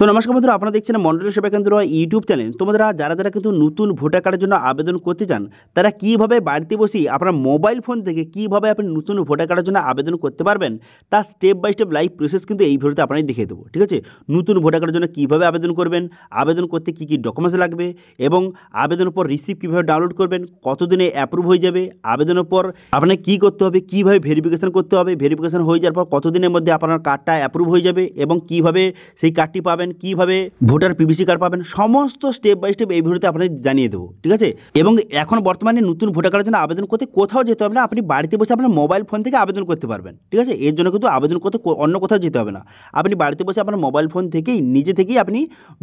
তো নমস্কার বন্ধুরা, আপনারা দেখছেন মন্ডল সেবা কেন্দ্র ইউটিউব চ্যানেল। তোমরা যারা কিন্তু নতুন ভোটার কার্ডের জন্য আবেদন করতে চান, তারা কীভাবে বাড়িতে বসেই আপনার মোবাইল ফোন থেকে কীভাবে আপনি নতুন ভোটার কার্ডের জন্য আবেদন করতে পারবেন, তার step by step live process কিন্তু এই ভিডিওতে আপনাদের দেখিয়ে দেবো। ঠিক আছে, নতুন ভোটার কার্ডের জন্য কীভাবে আবেদন করবেন, আবেদন করতে কী কী ডকুমেন্টস লাগবে এবং আবেদনের পর রিসিপ্ট কীভাবে ডাউনলোড করবেন, কতদিনে অ্যাপ্রুভ হয়ে যাবে, আবেদনের পর আপনাকে কী করতে হবে, কীভাবে ভেরিফিকেশন করতে হবে, ভেরিফিকেশন হয়ে যাওয়ার পর কতদিনের মধ্যে আপনার কার্ডটা অ্যাপ্রুভ হয়ে যাবে এবং কীভাবে সেই কার্ডটি পাবেন, কীভাবে ভোটার পিভিসি কার্ড পাবেন, সমস্ত স্টেপ বাই স্টেপ এই ভিডিওতে আপনাদের জানিয়ে দেবো। ঠিক আছে, এবং এখন বর্তমানে নতুন ভোটার কার্ডের জন্য আবেদন করতে কোথাও যেতে হবে না, আপনি বাড়িতে বসে আপনার মোবাইল ফোন থেকে আবেদন করতে পারবেন। ঠিক আছে, এর জন্য কিন্তু আবেদন করতে অন্য কোথাও যেতে হবে না, আপনি বাড়িতে বসে আপনার মোবাইল ফোন থেকেই নিজে থেকেই আপনি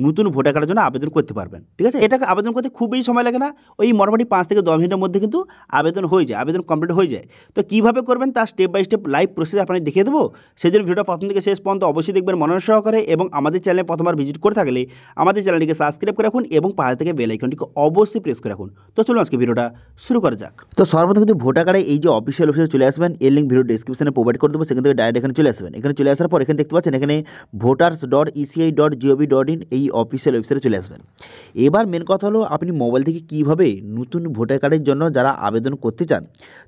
নতুন ভোটার কার্ডের জন্য আবেদন করতে পারবেন। ঠিক আছে, এটাকে আবেদন করতে খুবই সময় লাগে না, ওই মোটামুটি 5 থেকে 10 মিনিটের মধ্যে কিন্তু আবেদন হয়ে যায়, আবেদন কমপ্লিট হয়ে যায়। তো কীভাবে করবেন তার step by step live process আপনাদের দেখিয়ে দেবো। সেই জন্য ভিডিওটা প্রথম থেকে শেষ পর্যন্ত অবশ্যই দেখবেন মনোযোগ সহকারে, এবং আমাদের চ্যানেলে প্রথমবার ভিজিট করে থাকলে আমাদের চ্যানেলটিকে সাবস্ক্রাইব করে রাখুন এবং পাশে থেকে বেল আইকনটিকে অবশ্যই প্রেস করে রাখুন। তো চলুন আজকে ভিডিওটা শুরু করা যাক। তো সর্বপ্রথম কিন্তু ভোটার কার্ডে এই যে অফিসিয়াল ওয়েবসাইটে চলে আসবেন, এর লিঙ্ক ভিডিও ডেসক্রিপশনে প্রোভাইড করে দেবো, সেখান থেকে ডাইরেক্ট এখানে চলে আসবেন। এখানে চলে আসার পর এখানে দেখতে পাচ্ছেন এখানে voters.eci.gov.in এই অফিসিয়াল ওয়েবসাইটে চলে আসবেন। এবার মেন কথা হলো আপনি মোবাইল থেকে কীভাবে নতুন ভোটার কার্ডের জন্য যারা আবেদন করতে চান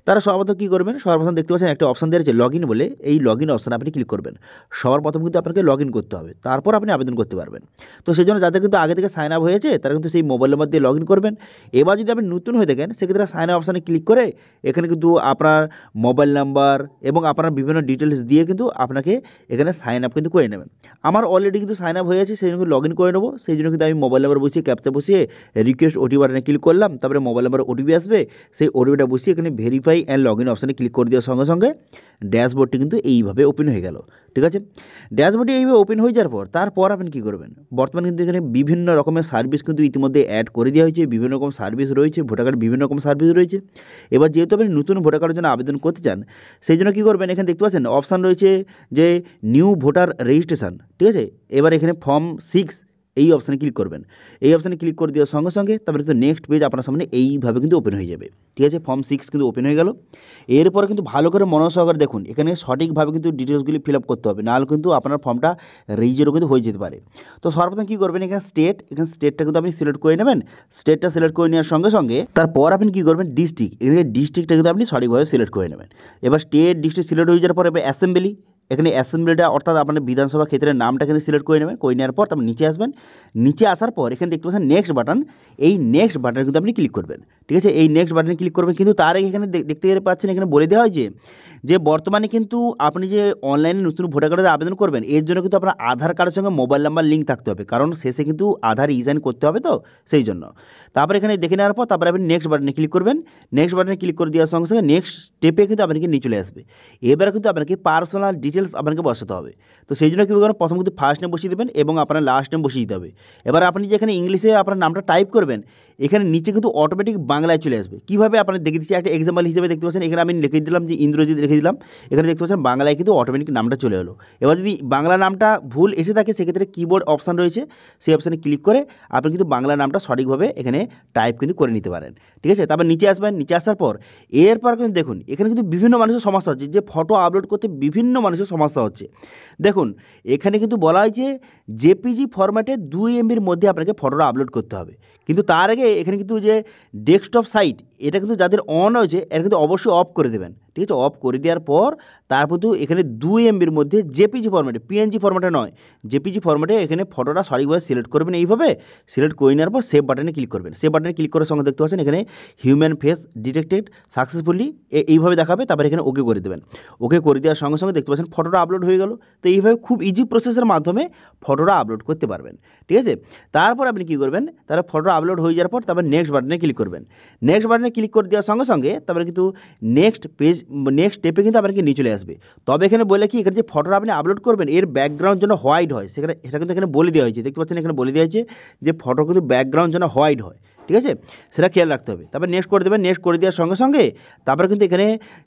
তারা সর্বপ্রথম কী করবেন, সর্বপ্রথম দেখতে পাচ্ছেন একটা অপশান দেওয়া আছে লগ ইন বলে, এই লগ ইন অপশানে আপনি ক্লিক করবেন। সবার প্রথম কিন্তু আপনাকে লগ ইন করতে হবে, তারপর আপনি আবেদন করতে পারবেন। তো সেই জন্য যাদের কিন্তু আগে থেকে সাইন আপ হয়েছে তারা কিন্তু সেই মোবাইল নাম্বার দিয়ে লগ ইন করবেন। এবার যদি আপনি নতুন হয়ে থাকেন সেক্ষেত্রে সাইন আপ অপশানে ক্লিক করে এখানে কিন্তু আপনার মোবাইল নাম্বার এবং আপনার বিভিন্ন ডিটেলস দিয়ে কিন্তু আপনাকে এখানে সাইন আপ কিন্তু করে নেবেন। আমার অলরেডি কিন্তু সাইন আপ হয়ে আছে, সেই জন্য লগ ইন করে নেবো। সেই জন্য কিন্তু আমি মোবাইল নাম্বার বসিয়ে ক্যাপচা বসিয়ে রিকোয়েস্ট ওটিপি বাটনে ক্লিক করলাম, তারপরে মোবাইল নাম্বার ওটিপি আসবে, সেই ওটিপিটা বসিয়ে এখানে ভেরিফাই অ্যান্ড লগ ইন অপশানে ক্লিক করে দেওয়ার সঙ্গে সঙ্গে ড্যাশবোর্ডটি কিন্তু এইভাবে ওপেন হয়ে গেল। ঠিক আছে, ড্যাশবোর্ডটি এইভাবে ওপেন হয়ে যাওয়ার পর তারপর আপনি কী করবেন, বর্তমানে কিন্তু এখানে বিভিন্ন রকমের সার্ভিস কিন্তু ইতিমধ্যে অ্যাড করে দেওয়া হয়েছে, বিভিন্ন রকম সার্ভিস রয়েছে, ভোটার কার্ড বিভিন্ন রকম সার্ভিস রয়েছে। এবার যেহেতু আপনি নতুন ভোটার কার্ডের জন্য আবেদন করতে চান সেই জন্য কী করবেন, এখানে দেখতে পাচ্ছেন অপশান রয়েছে যে নিউ ভোটার রেজিস্ট্রেশন। ঠিক আছে, এবার এখানে ফর্ম 6 এই অপশানে ক্লিক করবেন। এই অপশানে ক্লিক করে দেওয়ার সঙ্গে সঙ্গে তারপরে কিন্তু নেক্সট পেজ আপনার সামনে এইভাবে কিন্তু ওপেন হয়ে যাবে। ঠিক আছে, ফর্ম 6 কিন্তু ওপেন হয়ে গেল। এরপরে কিন্তু ভালো করে মনোযোগ সহকারে দেখুন, এখানে সঠিকভাবে কিন্তু ডিটেলসগুলি ফিল আপ করতে হবে, নাহলে কিন্তু আপনার ফর্মটা রিজেক্টও কিন্তু হয়ে যেতে পারে। তো সর্বপ্রথম কী করবেন, এখানে স্টেটটা কিন্তু আপনি সিলেক্ট করে নেবেন। স্টেটটা সিলেক্ট করে নেওয়ার সঙ্গে সঙ্গে তারপর আপনি কী করবেন, ডিস্ট্রিক্ট, এখানে ডিস্ট্রিক্টটা কিন্তু আপনি সঠিকভাবে সিলেক্ট করে নেবেন। এবার স্টেট ডিস্ট্রিক্ট সিলেক্ট হয়ে যাওয়ার পর এবার অ্যাসেম্বলি, এখানে অ্যাসেম্বলিটা অর্থাৎ আপনার বিধানসভা ক্ষেত্রের নামটা এখানে সিলেক্ট করে নেবেন। করে নেওয়ার পর আপনি নিচে আসবেন, নিচে আসার পর এখানে দেখতে পাচ্ছেন নেক্সট বাটন, এই নেক্সট বাটনে কিন্তু আপনি ক্লিক করবেন। ঠিক আছে, এই নেক্সট বাটনে ক্লিক করবেন, কিন্তু তার আগে এখানে দেখতে পাচ্ছেন এখানে বলে দেওয়া হয় যে বর্তমানে কিন্তু আপনি যে অনলাইনে নতুন ভোটার কার্ডের আবেদন করবেন এর জন্য কিন্তু আপনার আধার কার্ডের সঙ্গে মোবাইল নাম্বার লিঙ্ক থাকতে হবে, কারণ শেষে কিন্তু আধার রিজাইন করতে হবে, তো সেই জন্য। তারপর এখানে দেখে নেওয়ার পর তারপরে আপনি নেক্সট বাটনে ক্লিক করবেন। নেক্সট বাটনে ক্লিক করে দেওয়ার সঙ্গে সঙ্গে নেক্সট স্টেপে কিন্তু আপনাকে নিয়ে চলে আসবে। এবারে কিন্তু আপনাকে পার্সোনাল ডিটেলস আপনাকে বসাতে হবে। তো সেই জন্য কী করবেন, প্রথম কিন্তু ফার্স্ট নেম বসিয়ে দেবেন এবং আপনার লাস্ট নেম বসিয়ে দিতে হবে। এবার আপনি যেখানে ইংলিশে আপনার নামটা টাইপ করবেন এখানে নিচে কিন্তু অটোমেটিক বাংলায় চলে আসবে। কীভাবে আপনার দেখে দিচ্ছি একটা এক্সাম্পল হিসেবে, দেখতে পাচ্ছেন এখানে আমি লিখে দিলাম যে ইন্দ্রজিৎ লিখে দিলাম, এখানে দেখতে পাচ্ছেন বাংলায় কিন্তু অটোমেটিক নামটা চলে এলো। এবার যদি বাংলা নামটা ভুল এসে থাকে সেক্ষেত্রে কিবোর্ড অপশান রয়েছে, সেই অপশানে ক্লিক করে আপনি কিন্তু বাংলা নামটা সঠিকভাবে এখানে টাইপ কিন্তু করে নিতে পারেন। ঠিক আছে, তারপর নিচে আসবেন, নিচে আসার পর এরপর কিন্তু দেখুন এখানে কিন্তু বিভিন্ন মানুষের সমস্যা হচ্ছে, যে ফটো আপলোড করতে বিভিন্ন মানুষের সমস্যা হচ্ছে। দেখুন এখানে কিন্তু বলা হয়েছে জেপিজি ফরম্যাটে 2 MBর মধ্যে আপনাকে ফটোটা আপলোড করতে হবে, কিন্তু তার আগে এখানে কিন্তু যে ডেস্কটপ সাইট এটা কিন্তু যাদের অন হয়েছে এটা কিন্তু অবশ্যই অফ করে দেবেন। ঠিক আছে, অফ করে দেওয়ার পর তারপর তো এখানে 2 MBর মধ্যে জেপিজি ফরম্যাটে, পিএনজি ফরম্যাটে নয়, জেপিজি ফরম্যাটে এখানে ফটোটা সঠিকভাবে সিলেক্ট করবেন। এইভাবে সিলেক্ট করে নেওয়ার পর সেভ বাটনে ক্লিক করবেন। সেভ বাটনে ক্লিক করার সঙ্গে দেখতে পাচ্ছেন এখানে হিউম্যান ফেস ডিটেক্টেড সাকসেসফুলি এইভাবে দেখাবে, তারপরে এখানে ওকে করে দেবেন। ওকে করে দেওয়ার সঙ্গে সঙ্গে দেখতে পাচ্ছেন ফটোটা আপলোড হয়ে গেল। তো এইভাবে খুব ইজি প্রসেসের মাধ্যমে ফটোটা আপলোড করতে পারবেন। ঠিক আছে, তারপর আপনি কী করবেন, তারপর ফটো আপলোড হয়ে যাওয়ার পর তারপর নেক্সট বাটনে ক্লিক করবেন। নেক্সট বাটনে ক্লিক করে দেওয়ার সঙ্গে সঙ্গে তারপরে কিন্তু নেক্সট স্টেপে কিন্তু আপনাকে নিয়ে চলে আসবে। তবে এখানে বলে কি, এখানে যে ফটোটা আপনি আপলোড করবেন এর ব্যাকগ্রাউন্ড যেন হোয়াইট হয়, সেখানে এটা কিন্তু এখানে বলে দেওয়া হয়েছে। দেখতে পাচ্ছেন এখানে বলে দেওয়া হয়েছে যে ফটো কিন্তু ব্যাকগ্রাউন্ড যেন হোয়াইট হয়। ঠিক আছে, সেটা খেয়াল রাখতে হবে। তারপর নেক্সট করে দেবেন। নেক্সট করে দেওয়ার সঙ্গে সঙ্গে তারপরে কিন্তু এখানে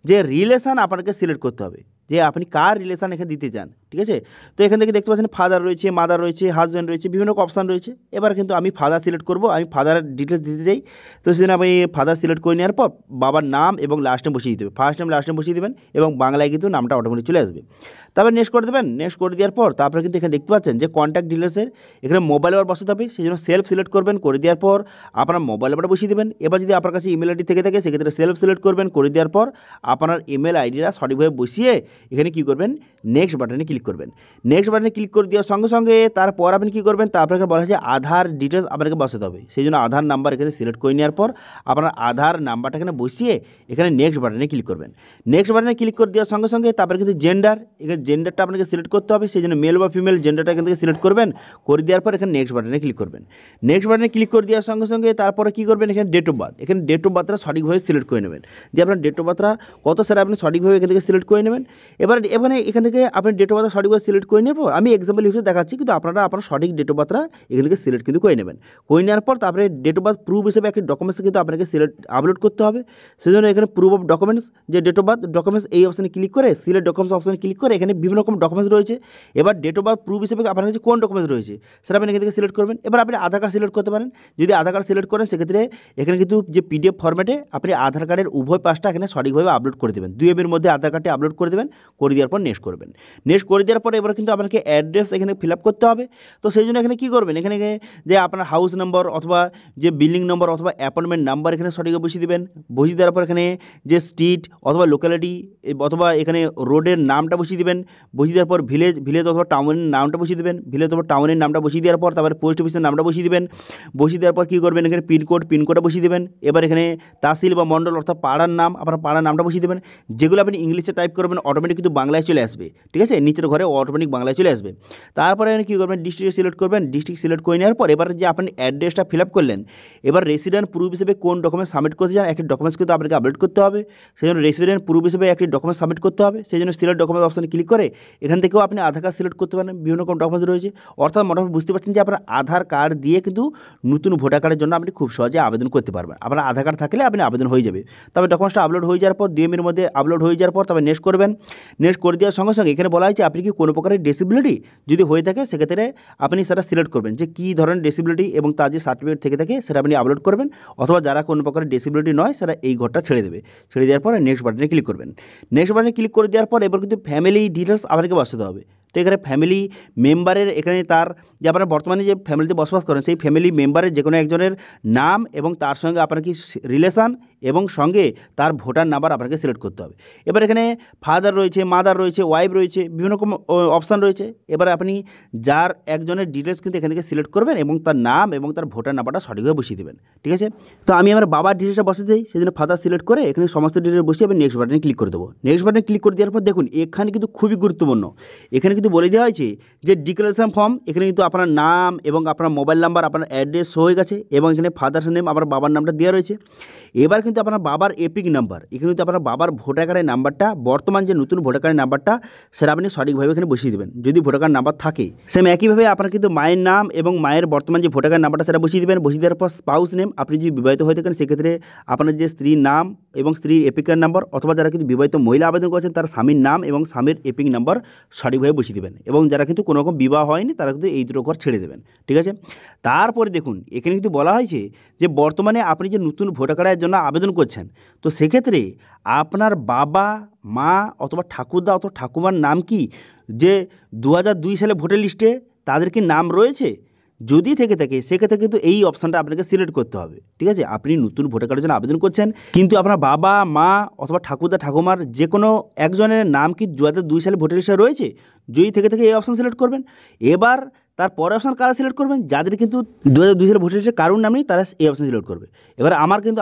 যে রিলেশান আপনাকে সিলেক্ট করতে হবে। যে আপনি কার রিলেশান এখানে দিতে চান, ঠিক আছে। তো এখান থেকে দেখতে পাচ্ছেন ফাদার রয়েছে, মাদার রয়েছে, হাজব্যান্ড রয়েছে, বিভিন্ন অপশান রয়েছে। এবার কিন্তু আমি ফাদার সিলেক্ট করব, আমি ফাদার ডিটেলস দিতে চাই। তো সেজন্য আমি ফাদার সিলেক্ট করে নেওয়ার পর বাবার নাম এবং লাস্ট নেম বসিয়ে দেবে, ফার্স্ট নেম লাস্ট নেম বসিয়ে দেবেন এবং বাংলায় কিন্তু নামটা অটোমেটিক চলে আসবে। তারপর নেক্সট করে দেবেন। নেক্সট করে দেওয়ার পর তারপরে কিন্তু এখানে দেখতে পাচ্ছেন যে কন্ট্যাক্ট ডিটেলসের এখানে মোবাইল নাম্বার বসাতে হবে, সেই জন্য সেলফ সিলেক্ট করবেন, করে দেওয়ার পর আপনার মোবাইল নাম্বারটা বসিয়ে দেবেন। এবার যদি আপনার কাছে ইমেল আইডি থেকে থাকে সেক্ষেত্রে সেলফ সিলেক্ট করবেন, করে দেওয়ার পর আপনার ইমেল আইডিটা সঠিকভাবে বসিয়ে এখানে কী করবেন, নেক্সট বাটনে ক্লিক করবেন। নেক্সট বাটনে ক্লিক করে দেওয়ার সঙ্গে সঙ্গে তারপর আপনি কী করবেন, তারপরে বলা হয়েছে আধার ডিটেলস আপনাকে বসাতে হবে, সেই জন্য আধার নাম্বার এখানে সিলেক্ট করে নেওয়ার পর আপনার আধার নাম্বারটা এখানে বসিয়ে এখানে নেক্সট বাটনে ক্লিক করবেন। নেক্সট বাটনে ক্লিক করে দেওয়ার সঙ্গে সঙ্গে তারপরে কিন্তু জেন্ডার, এখানে জেন্ডারটা আপনাকে সিলেক্ট করতে হবে, সেই জন্য মেল বা ফিমেল জেন্ডারটা এখান থেকে সিলেক্ট করবেন, করে দেওয়ার পর এখানে নেক্সট বাটনে ক্লিক করবেন। নেক্সট বাটনে ক্লিক করে দেওয়ার সঙ্গে সঙ্গে তারপরে কী করবেন, এখানে ডেট অফ বার্থ, এখানে ডেট অফ বার্থটা সঠিকভাবে সিলেক্ট করে নেবেন, যে আপনার ডেট অফ বার্থটা কত সেটা আপনি সঠিকভাবে এখান থেকে সিলেক্ট করে নেবেন। এবার এখান থেকে আপনি ডেট অফ বার্থ সঠিকভাবে সিলেক্ট করে নেওয়ার পর আমি এক্সাম্পল হিসেবে দেখাচ্ছি, কিন্তু আপনারা আপনার সঠিক ডেট অফ বার্থটা এখান থেকে সিলেক্ট কিন্তু করে নেবেন। করে নেওয়ার পর তারপরে ডেট অফ বার্থ প্রুফ হিসেবে একটি ডকুমেন্টস কিন্তু আপনাকে সিলেক্ট আপলোড করতে হবে, সেই জন্য এখানে প্রুফ অফ ডকুমেন্টস যে ডেট অফ বার্থ ডকুমেন্টস এই অপশানে ক্লিক করে সিলেক্ট ডকুমেন্টস অপশানে ক্লিক করে এখানে বিভিন্ন রকম ডকুমেন্টস রয়েছে। এবার ডেট অফ বার্থ প্রুফ হিসেবে আপনার কাছে কোন ডকুমেন্টস রয়েছে সেটা আপনি এখান থেকে সিলেক্ট করবেন। এবার আপনি আধার কার্ড সিলেক্ট করতে পারেন, যদি আধার কার্ড সিলেক্ট করেন সেক্ষেত্রে এখানে কিন্তু যে পিডিএফ ফরম্যাটে আপনি আধার কার্ডের উভয় পাশটা এখানে সঠিকভাবে আপলোড করে দেবেন, 2 MB মধ্যে আধার কার্ডটি আপলোড করে দেবেন, করে দেওয়ার পর নেক্সট করবেন। নেক্সট করে দেওয়ার পরে এবার কিন্তু আপনাকে অ্যাড্রেস এখানে ফিল আপ করতে হবে। তো সেই জন্য এখানে কী করবেন, এখানে যে আপনার হাউস নম্বর অথবা যে বিল্ডিং নম্বর অথবা অ্যাপার্টমেন্ট নাম্বার এখানে সঠিকভাবে বসিয়ে দেবেন। বসিয়ে দেওয়ার পর এখানে যে স্ট্রিট অথবা লোকালিটি অথবা এখানে রোডের নামটা বসিয়ে দেবেন। বসিয়ে দেওয়ার পর ভিলেজ অথবা টাউনের নামটা বসিয়ে দেবেন, ভিলেজ অথবা টাউনের নামটা বসিয়ে দেওয়ার পর তারপরে পোস্ট অফিসের নামটা বসিয়ে দেবেন। বসিয়ে দেওয়ার পর কী করবেন, এখানে পিনকোডটা বসিয়ে দেবেন। এবার এখানে তাহসিল বা মণ্ডল অর্থাৎ পাড়ার নাম, আপনার পাড়ার নামটা বসিয়ে দেবেন। যেগুলো আপনি ইংলিশে টাইপ করবেন অটোমেটিক কিন্তু বাংলায় চলে আসবে, ঠিক আছে, নিচের ঘরে অটোমেটিক বাংলায় চলে আসবে। তারপরে এখানে কী করবেন, ডিস্ট্রিক্ট সিলেক্ট করবেন। ডিস্ট্রিক্ট সিলেক্ট করে নেওয়ার পর এবার যে আপনি অ্যাড্রেসটা ফিল আপ করলেন, এবার রেসিডেন্ট প্রুফ হিসেবে কোন ডকুমেন্ট সাবমিট করতে চান একটি ডকুমেন্টস কিন্তু আপনাকে আপলোড করতে হবে, সেই জন্য রেসিডেন্ট প্রুফ হিসেবে একটি ডকুমেন্ট সাবমিট করতে হবে। সেই জন্য সিলেক্ট ডকুমেন্ট অপশানে ক্লিক করে এখান থেকেও আপনি আধার কার্ড সিলেক্ট করতে পারেন, বিভিন্ন রকম ডকুমেন্টস রয়েছে। অর্থাৎ মোটামুটি বুঝতে পারছেন যে আপনার আধার কার্ড দিয়ে কিন্তু নতুন ভোটার কার্ডের জন্য আপনি খুব সহজে আবেদন করতে পারবেন। আপনার আধার কার্ড থাকলে আপনি আবেদন হয়ে যাবে। তবে ডকুমেন্টসটা আপলোড হয়ে যাওয়ার পর 2 MB মধ্যে আপলোড হয়ে যাওয়ার পর তবে নেক্সট করবেন। নেক্সট করে দেওয়ার সঙ্গে সঙ্গে এখানে বলা হয়েছে আপনি কি কোনো প্রকারের ডিসেবিলিটি যদি হয়ে থাকে সেক্ষেত্রে আপনি সেটা সিলেক্ট করবেন, যে কী ধরনের ডিসেবিলিটি এবং তার যে সার্টিফিকেট থেকে থাকে সেটা আপনি আপলোড করবেন। অথবা যারা কোনো প্রকারের ডিসেবিলিটি নয় সেটা এই ঘরটা ছেড়ে দেবে। ছেড়ে দেওয়ার পরে নেক্সট বাটনে ক্লিক করবেন। নেক্সট বাটনে ক্লিক করে দেওয়ার পর এবার কিন্তু ফ্যামিলি ডিটেলস আপনাকে বসাতে হবে। তো এখানে ফ্যামিলি মেম্বারের এখানে তার যে আপনারা বর্তমানে যে ফ্যামিলিতে বসবাস করেন সেই ফ্যামিলি মেম্বারের যে কোনো একজনের নাম এবং তার সঙ্গে আপনার কি রিলেশান এবং সঙ্গে তার ভোটার নাম্বার আপনাকে সিলেক্ট করতে হবে। এবার এখানে ফাদার রয়েছে, মাদার রয়েছে, ওয়াইফ রয়েছে, বিভিন্ন রকম অপশান রয়েছে। এবার আপনি যার একজনের ডিটেলস কিন্তু এখান থেকে সিলেক্ট করবেন এবং তার নাম এবং তার ভোটার নাম্বারটা সঠিকভাবে বসিয়ে দেবেন, ঠিক আছে। তো আমি আমার বাবার ডিটেলসটা বসে দিই, সেই জন্য ফাদার সিলেক্ট করে এখানে সমস্ত ডিটেলস বসিয়ে আমি নেক্সট বাটনে ক্লিক করে দেবো। নেক্সট বাটনে ক্লিক করে দেওয়ার পর দেখুন এখানে কিন্তু খুবই গুরুত্বপূর্ণ, এখানে কিন্তু বলে দেওয়া হয়েছে যে ডিক্লারেশন ফর্ম, এখানে কিন্তু আপনার নাম এবং আপনার মোবাইল নাম্বার আপনার অ্যাড্রেস হয়ে গেছে এবং এখানে ফাদার্স নেম আপনার বাবার নামটা দেওয়া রয়েছে। এবার কিন্তু আপনার বাবার এপিক নাম্বার, এখানে কিন্তু আপনার বাবার ভোটার কার্ডের নাম্বারটা বর্তমান যে নতুন ভোটার কার্ডের নাম্বারটা সেটা আপনি সঠিকভাবে এখানে বসিয়ে দেবেন যদি ভোটার কার্ড নাম্বার থাকে। সেম একইভাবে আপনার কিন্তু মায়ের নাম এবং মায়ের বর্তমান যে ভোটার কার্ড নাম্বারটা সেটা বসিয়ে দেবেন। বসিয়ে দেওয়ার পর স্পাউস নেম, আপনি যদি বিবাহিত হয়ে থাকেন সেক্ষেত্রে আপনার যে স্ত্রীর নাম এবং স্ত্রীর এপিক কার্ড নাম্বার, অথবা যারা কিন্তু বিবাহিত মহিলা আবেদন করেছেন তার স্বামীর নাম এবং স্বামীর এপিক নাম্বার সঠিকভাবে বসিয়ে দেবেন। এবং যারা কিন্তু কোনো রকম বিবাহ হয়নি তারা কিন্তু এই দুটো ঘর ছেড়ে দেবেন, ঠিক আছে। তারপরে দেখুন এখানে কিন্তু বলা হয়েছে যে বর্তমানে আপনি যে নতুন ভোটার কার্ডের জন্য আবেদন করছেন, তো সেক্ষেত্রে আপনার বাবা, মা অথবা ঠাকুরদা অথবা ঠাকুমার নাম কি যে 2002 সালে ভোটার লিস্টে তাদের কি নাম রয়েছে, যদি থেকে থাকে সেক্ষেত্রে কিন্তু এই অপশানটা আপনাকে সিলেক্ট করতে হবে, ঠিক আছে। আপনি নতুন ভোটার কার্ডের জন্য আবেদন করছেন কিন্তু আপনার বাবা, মা অথবা ঠাকুরদা ঠাকুমার যে কোনো একজনের নাম কি 2002 সালে ভোটার লিস্টে রয়েছে, যদি থেকে থাকে এই অপশান সিলেক্ট করবেন। এবার তার পরে অপশান কারা সিলেক্ট করবেন, যাদের কিন্তু 2002 সালে ভোটার লিস্টে কারোর নাম নেই তারা এই অপশান সিলেক্ট করবে। এবার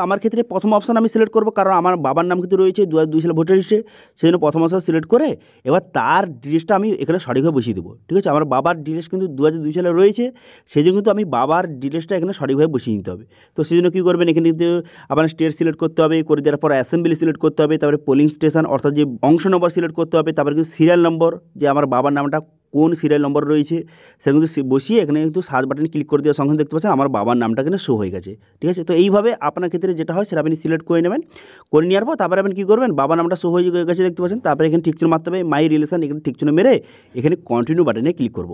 আমার ক্ষেত্রে প্রথম অপশান আমি সিলেক্ট করবো, কারণ আমার বাবার নাম কিন্তু রয়েছে 2002 সালে ভোটার লিস্টে, সেই জন্য প্রথম অপশান সিলেক্ট করে এবার তার ডিটেলসটা আমি এখানে সঠিকভাবে বসিয়ে দেবো, ঠিক আছে। আমার বাবার ডিটেলস কিন্তু 2002 সালে রয়েছে, সেই জন্য কিন্তু আমি বাবার ডিটেলসটা এখানে সঠিকভাবে বসিয়ে নিতে হবে। তো সেই জন্য কী করবেন, এখানে কিন্তু আপনার স্টেট সিলেক্ট করতে হবে, করে দেওয়ার পর অ্যাসেম্বলি সিলেক্ট করতে হবে, তারপরে পোলিং স্টেশন অর্থাৎ যে অংশ নম্বর সিলেক্ট করতে হবে, তারপরে কিন্তু সিরিয়াল নম্বর যে আমার বাবার নামটা কোন সিরিয়াল নম্বর রয়েছে সেটা কিন্তু বসিয়ে এখানে কিন্তু সার্চ বাটনে ক্লিক করে দেওয়ার সঙ্গে দেখতে পাচ্ছেন আমার বাবার নামটা কিন্তু শো হয়ে গেছে। ঠিক আছে, তো এইভাবে আপনার ক্ষেত্রে যেটা হয় সেটা আপনি সিলেক্ট করে নেবেন। করে নেওয়ার পর তারপরে আপনি কী করবেন, বাবার নামটা শো হয়ে গেছে দেখতে পাচ্ছেন, তারপরে এখানে টিকচিহ্ন মারতে হবে, মাই রিলেশন এখানে টিকচিহ্ন মেরে এখানে কন্টিনিউ বাটনে ক্লিক করব।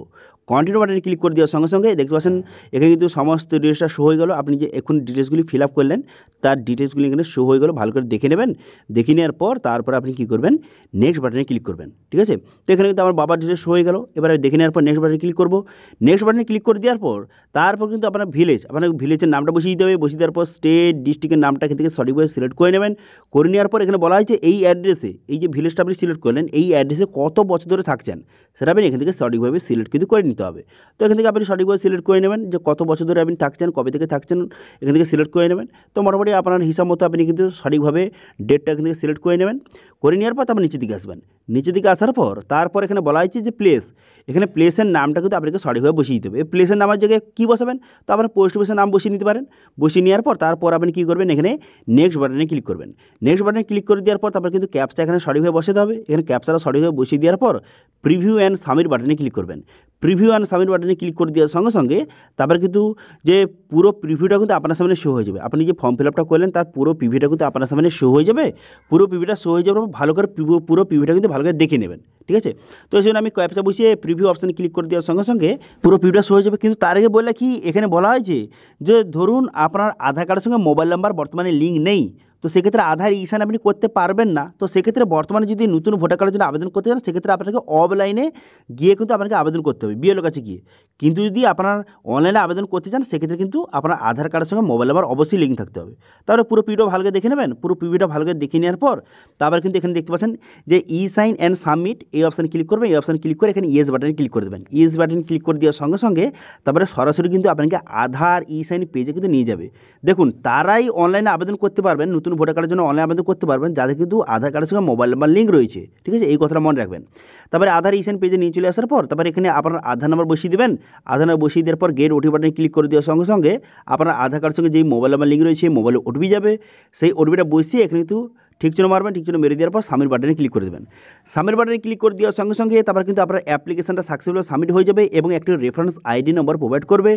কন্টিনিউ বাটনে ক্লিক করে দেওয়ার সঙ্গে সঙ্গে দেখতে পাচ্ছেন এখানে কিন্তু সমস্ত ডিটেলসটা শো হয়ে গেল। আপনি যে এখন ডিটেলসগুলি ফিল আপ করলেন তার ডিটেলসগুলি এখানে শো হয়ে গেল, ভালো করে দেখে নেবেন। দেখে নেওয়ার পর তারপরে আপনি কী করবেন, নেক্সট বাটনে ক্লিক করবেন। ঠিক আছে, তো এখানে কিন্তু আমার বাবার ডিটেলস শো হয়ে গেল। এবারে দেখে নেওয়ার পর নেক্সট বাটনে ক্লিক করব। নেক্সট বাটনে ক্লিক করে দেওয়ার পর তারপর কিন্তু আপনার ভিলেজের নামটা বসিয়ে দিতে হবে। বসিয়ে দেওয়ার পর স্টেট ডিস্ট্রিক্টের নামটা এখান থেকে সঠিকভাবে সিলেক্ট করে নেবেন। করে নেওয়ার পর এখানে বলা হয়েছে এই অ্যাড্রেসে, এই যে ভিলেজটা আপনি সিলেক্ট করলেন, এই অ্যাড্রেসে কত বছর ধরে থাকছেন সেটা আপনি এখান থেকে সঠিকভাবে সিলেক্ট কিন্তু করে নিতে হবে। তো এখান থেকে আপনি সঠিকভাবে সিলেক্ট করে নেবেন যে কত বছর ধরে আপনি থাকছেন, কবে থেকে থাকছেন, এখান থেকে সিলেক্ট করে নেবেন। তো মোটামুটি আপনার হিসাব মতো আপনি কিন্তু সঠিকভাবে ডেটটা এখান থেকে সিলেক্ট করে নেবেন। করে নেওয়ার পর তারপর নিচের দিকে আসবেন। নিচের দিকে আসার পর তারপর এখানে বলা হয়েছে যে প্লেস, এখানে প্লেসের নামটা কিন্তু আপনাকে সঠিকভাবে বসিয়ে দিতে হবে। এই প্লেসের নামের জায়গায় কী বসাবেন, তো আপনার পোস্ট অফিসের নাম বসিয়ে নিতে পারেন। বসিয়ে নেওয়ার পর তারপর আপনি কী করবেন, এখানে নেক্সট বাটনে ক্লিক করবেন। নেক্সট বাটনে ক্লিক করে দেওয়ার পর তারপর কিন্তু ক্যাপচা এখানে সঠিকভাবে বসাতে হবে। এখানে ক্যাপচাটা সঠিকভাবে বসিয়ে দেওয়ার পর প্রিভিউ অ্যান্ড সাবমিট বাটনে ক্লিক করবেন। প্রিভিউ অ্যান্ড সাবমিট বাটনে ক্লিক করে দেওয়ার সঙ্গে সঙ্গে তারপর কিন্তু যে পুরো প্রিভিউটা কিন্তু আপনার সামনে শো হয়ে যাবে। আপনি যে ফর্ম ফিল আপটা করলেন তার পুরো প্রিভিউটা কিন্তু আপনার সামনে শো হয়ে যাবে। পুরো প্রিভিউটা শো হয়ে যাবে, ভালো করে পুরো প্রিভিউটা কিন্তু ভালো করে দেখে নেবেন। ঠিক আছে, তো এই জন্য আমি ক্যাপচা বসিয়ে প্রিভিউ অপশানে ক্লিক করে দেওয়ার সঙ্গে সঙ্গে পুরো প্রিভিউটা শো হয়ে যাবে। কিন্তু তার আগে বললে কি, এখানে বলা হয়েছে যে ধরুন আপনার আধার কার্ডের সঙ্গে মোবাইল নাম্বার বর্তমানে লিঙ্ক নেই, তো সেক্ষেত্রে আধার ইসান আপনি করতে পারবেন না। তো সেক্ষেত্রে বর্তমানে যদি নতুন ভোটার কার্ডের জন্য আবেদন করতে চান সেক্ষেত্রে আপনাকে অফলাইনে গিয়ে কিন্তু আপনাকে আবেদন করতে হবে, বিএলওর কাছে গিয়ে। কিন্তু যদি আপনার অনলাইনে আবেদন করতে চান সেক্ষেত্রে কিন্তু আপনার আধার কার্ডের সঙ্গে মোবাইল নাম্বার অবশ্যই লিঙ্ক থাকতে হবে। তাহলে পুরো পিডিও ভালো করে দেখে নেবেন। পুরো পিডিওটা ভালো করে দেখে নেওয়ার পর তারপর কিন্তু এখানে দেখতে পাচ্ছেন যে ই সাইন অ্যান্ড সাবমিট, এই অপশানে ক্লিক করবেন। এই অপশানে ক্লিক করে এখানে ইয়েস বাটনে ক্লিক করে দেবেন। ইয়েস বাটন ক্লিক করে দেওয়ার সঙ্গে সঙ্গে তারপরে সরাসরি কিন্তু আপনাকে আধার ই সাইন পেজে কিন্তু নিয়ে যাবে। দেখুন, তারাই অনলাইনে আবেদন করতে পারবেন, নতুন ভোটার কার্ডের জন্য অনলাইনে আবেদন করতে পারবেন যাদের কিন্তু আধার কার্ডের সঙ্গে মোবাইল নাম্বার লিঙ্ক রয়েছে। ঠিক আছে, এই কথাটা মনে রাখবেন। তারপরে আধার ই সাইন পেজে নিয়ে চলে আসার পর তারপরে এখানে আপনার আধার নাম্বার বসিয়ে দেবেন। আধার নাম্বার বসিয়ে দেওয়ার পর গেট ওটিপি বাটনে ক্লিক করে দেওয়ার সঙ্গে সঙ্গে আপনার আধার কার্ডের সঙ্গে যেই মোবাইল নাম্বার লিঙ্ক রয়েছে মোবাইলে ওটিপি যাবে। সেই ওটিপিটা বসিয়ে এখানে কিন্তু ঠিকচিহ্ন মারবেন। ঠিকচিহ্ন মেরে দেওয়ার পর সাবমিট বাটনে ক্লিক করে দেবেন। সাবমিট বাটনে ক্লিক করে দেওয়ার সঙ্গে সঙ্গে তারপর কিন্তু আপনার অ্যাপ্লিকেশনটা সাকসেসফুল সাবমিট হয়ে যাবে এবং একটি রেফারেন্স আইডি নম্বর প্রোভাইড করবে,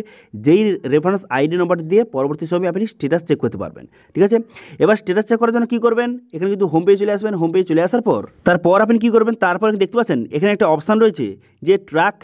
যেই রেফারেন্স আইডি নম্বর দিয়ে পরবর্তী সময়ে আপনি স্ট্যাটাস চেক করতে পারবেন। ঠিক আছে, এবার স্ট্যাটাস চেক করার জন্য কী করবেন, এখানে কিন্তু হোম পেজে চলে আসবেন। হোম পেজে চলে আসার পর তারপর আপনি কী করবেন, তারপর দেখতে পাচ্ছেন এখানে একটা অপশান রয়েছে যে ট্র্যাক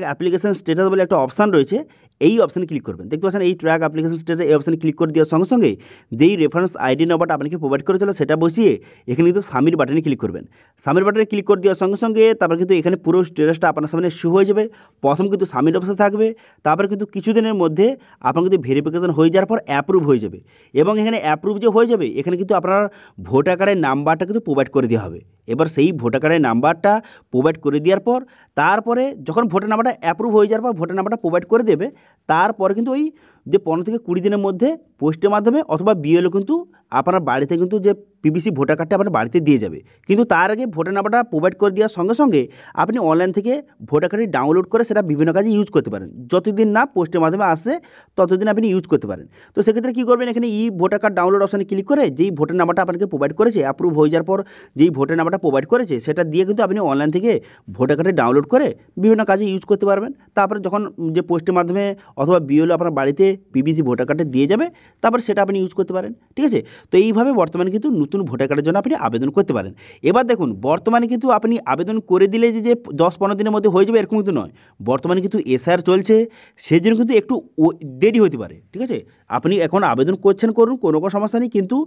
অ্যাপ্লিকেশন স্ট্যাটাস বলে একটা অপশান রয়েছে। এই অপশানে ক্লিক করবেন। দেখতে পাচ্ছেন এই ট্র্যাক অ্যাপ্লিকেশন স্ট্যাটাস, এই অপশানে ক্লিক করে দেওয়ার সঙ্গে সঙ্গে যেই রেফারেন্স আইডি নাম্বারটা আপনাকে প্রোভাইড করেছিল সেটা বসিয়ে এখানে কিন্তু সাবমিট বাটনে ক্লিক করবেন। সাবমিট বাটনে ক্লিক করে দেওয়ার সঙ্গে সঙ্গে তারপর কিন্তু এখানে পুরো স্ট্যাটাসটা আপনার সামনে শো হয়ে যাবে। প্রথম কিন্তু সাবমিট অপশন থাকবে, তারপর কিন্তু কিছুদিনের মধ্যে আপনার কিন্তু ভেরিফিকেশন হয়ে যাওয়ার পর অ্যাপ্রুভ হয়ে যাবে। এবং এখানে অ্যাপ্রুভ যে হয়ে যাবে এখানে কিন্তু আপনার ভোটার কার্ডের নাম্বারটা কিন্তু প্রোভাইড করে দেওয়া হবে। এবার সেই ভোটার কার্ডের নাম্বারটা প্রোভাইড করে দেওয়ার পর তারপরে যখন ভোটার নাম্বারটা অ্যাপ্রুভ হয়ে যাওয়ার পর ভোটার নাম্বারটা প্রোভাইড করে দেবে, তারপরে কিন্তু ওই যে 15 থেকে 20 দিনের মধ্যে পোস্টের মাধ্যমে অথবা বিএলও কিন্তু আপনার বাড়িতে কিন্তু যে পিবিসি ভোটার কার্ডটা আপনার বাড়িতে দিয়ে যাবে। কিন্তু তার আগে ভোটার নাম্বারটা প্রোভাইড করে দেওয়ার সঙ্গে সঙ্গে আপনি অনলাইন থেকে ভোটার কার্ডটি ডাউনলোড করে সেটা বিভিন্ন কাজে ইউজ করতে পারেন। যতদিন না পোস্টের মাধ্যমে আসে ততদিন আপনি ইউজ করতে পারেন। তো সেক্ষেত্রে কী করবেন, এখানে ভোটার কার্ড ডাউনলোড অপশানে ক্লিক করে যেই ভোটার নাম্বারটা আপনাকে প্রোভাইড করেছে অ্যাপ্রুভ হয়ে যাওয়ার পর যেই ভোটার নাম্বারটা প্রোভাইড করেছে সেটা দিয়ে কিন্তু আপনি অনলাইন থেকে ভোটার কার্ডটি ডাউনলোড করে বিভিন্ন কাজে ইউজ করতে পারবেন। তারপরে যখন যে পোস্টের মাধ্যমে অথবা বিএলও আপনার বাড়িতে পিবিসি ভোটার কার্ডে দিয়ে যাবে তারপর সেটা আপনি ইউজ করতে পারেন। ঠিক আছে, তো এইভাবে বর্তমানে কিন্তু নতুন ভোটার কার্ডের জন্য আপনি আবেদন করতে পারেন। এবার দেখুন, বর্তমানে কিন্তু আপনি আবেদন করে দিলে যে 10-15 দিনের মধ্যে হয়ে যাবে এরকম কিন্তু নয়। বর্তমানে কিন্তু এসআর চলছে, সেই জন্য কিন্তু একটু দেরি হতে পারে। ঠিক আছে, আপনি এখন আবেদন করছেন করুন, কোনো সমস্যা নেই, কিন্তু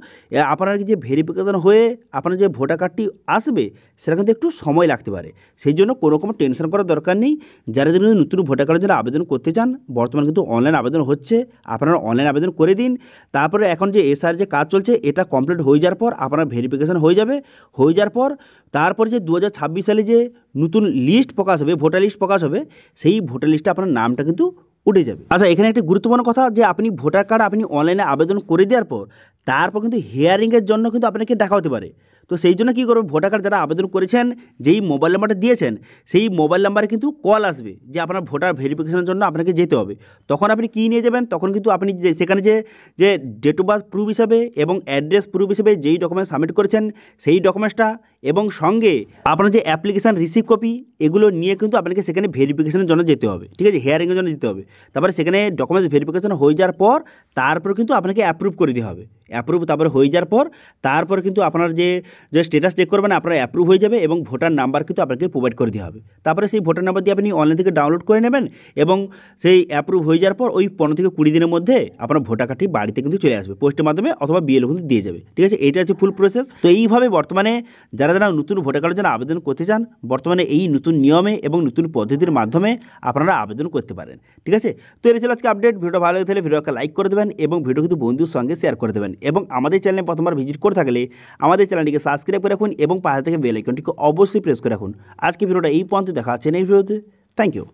আপনার যে ভেরিফিকেশন হয়ে আপনার যে ভোটার কার্ডটি আসবে সেটা কিন্তু একটু সময় লাগতে পারে। সেই জন্য কোনো রকম টেনশন করার দরকার নেই। যারা যদি নতুন ভোটার কার্ডের জন্য আবেদন করতে চান বর্তমানে কিন্তু অনলাইন আবেদন হচ্ছে, আপনারা অনলাইন আবেদন করে দিন। তারপরে এখন যে এসআর যে কাজ চলছে এটা কমপ্লিট হয়ে যাওয়ার পর আপনার ভেরিফিকেশন হয়ে যাবে। হয়ে যাওয়ার পর তারপরে যে 2026 সালে যে নতুন লিস্ট প্রকাশ হবে, ভোটার লিস্ট প্রকাশ হবে, সেই ভোটার লিস্টে আপনার নামটা কিন্তু উঠে যাবে। আচ্ছা, এখানে একটা গুরুত্বপূর্ণ কথা যে আপনি ভোটার কার্ড আপনি অনলাইনে আবেদন করে দেওয়ার পর তারপর কিন্তু হিয়ারিংয়ের জন্য কিন্তু আপনাকে ডাকা হতে পারে। তো সেই জন্য কী করবে, ভোটার কার্ড যারা আবেদন করেছেন যেই মোবাইল নাম্বারটা দিয়েছেন সেই মোবাইল নাম্বারে কিন্তু কল আসবে যে আপনার ভোটার ভেরিফিকেশনের জন্য আপনাকে যেতে হবে। তখন আপনি কী নিয়ে যাবেন, তখন কিন্তু আপনি যে সেখানে যে ডেট অফ বার্থ প্রুফ হিসাবে এবং অ্যাড্রেস প্রুফ হিসেবে যেই ডকুমেন্টস সাবমিট করেছেন সেই ডকুমেন্টসটা এবং সঙ্গে আপনার যে অ্যাপ্লিকেশান রিসিভ কপি এগুলো নিয়ে কিন্তু আপনাকে সেখানে ভেরিফিকেশনের জন্য যেতে হবে, ঠিক আছে, হিয়ারিংয়ের জন্য যেতে হবে। তারপরে সেখানে ডকুমেন্টস ভেরিফিকেশন হয়ে যাওয়ার পর তারপর কিন্তু আপনাকে অ্যাপ্রুভ করে দিতে হবে। অ্যাপ্রুভ তারপরে হয়ে যাওয়ার পর তারপর কিন্তু আপনার যে স্ট্যাটাস চেক করবেন আপনার অ্যাপ্রুভ হয়ে যাবে এবং ভোটার নাম্বার কিন্তু আপনাকে প্রোভাইড করে দেওয়া হবে। তারপরে সেই ভোটার নাম্বার দিয়ে আপনি অনলাইন থেকে ডাউনলোড করে নেবেন এবং সেই অ্যাপ্রুভ হয়ে যাওয়ার পর ওই 15 থেকে 20 দিনের মধ্যে আপনার ভোটার কার্ডটি বাড়িতে কিন্তু চলে আসবে পোস্টের মাধ্যমে অথবা বিএলও কিন্তু দিয়ে যাবে, ঠিক আছে। এইটা হচ্ছে ফুল প্রসেস। তো এইভাবে বর্তমানে যারা নতুন ভোটার কার্ডের জন্য আবেদন করতে চান বর্তমানে এই নতুন নিয়মে এবং নতুন পদ্ধতির মাধ্যমে আপনারা আবেদন করতে পারেন, ঠিক আছে। তো এটা ছিল আজকে আপডেট। ভিডিওটা ভালো লাগে তাহলে ভিডিওকে লাইক করে দেবেন এবং ভিডিও কিন্তু বন্ধুর সঙ্গে শেয়ার করে দেবেন এবং আমাদের চ্যানেলে প্রথমবার ভিজিট করে থাকলে আমাদের চ্যানেলটিকে সাবস্ক্রাইব করে রাখুন এবং পাশে থেকে বেল আইকনটিকে অবশ্যই প্রেস করে রাখুন। আজকে ভিডিওটা এই পর্যন্ত দেখা হচ্ছে নেক্সট ভিডিওতে। Thank you.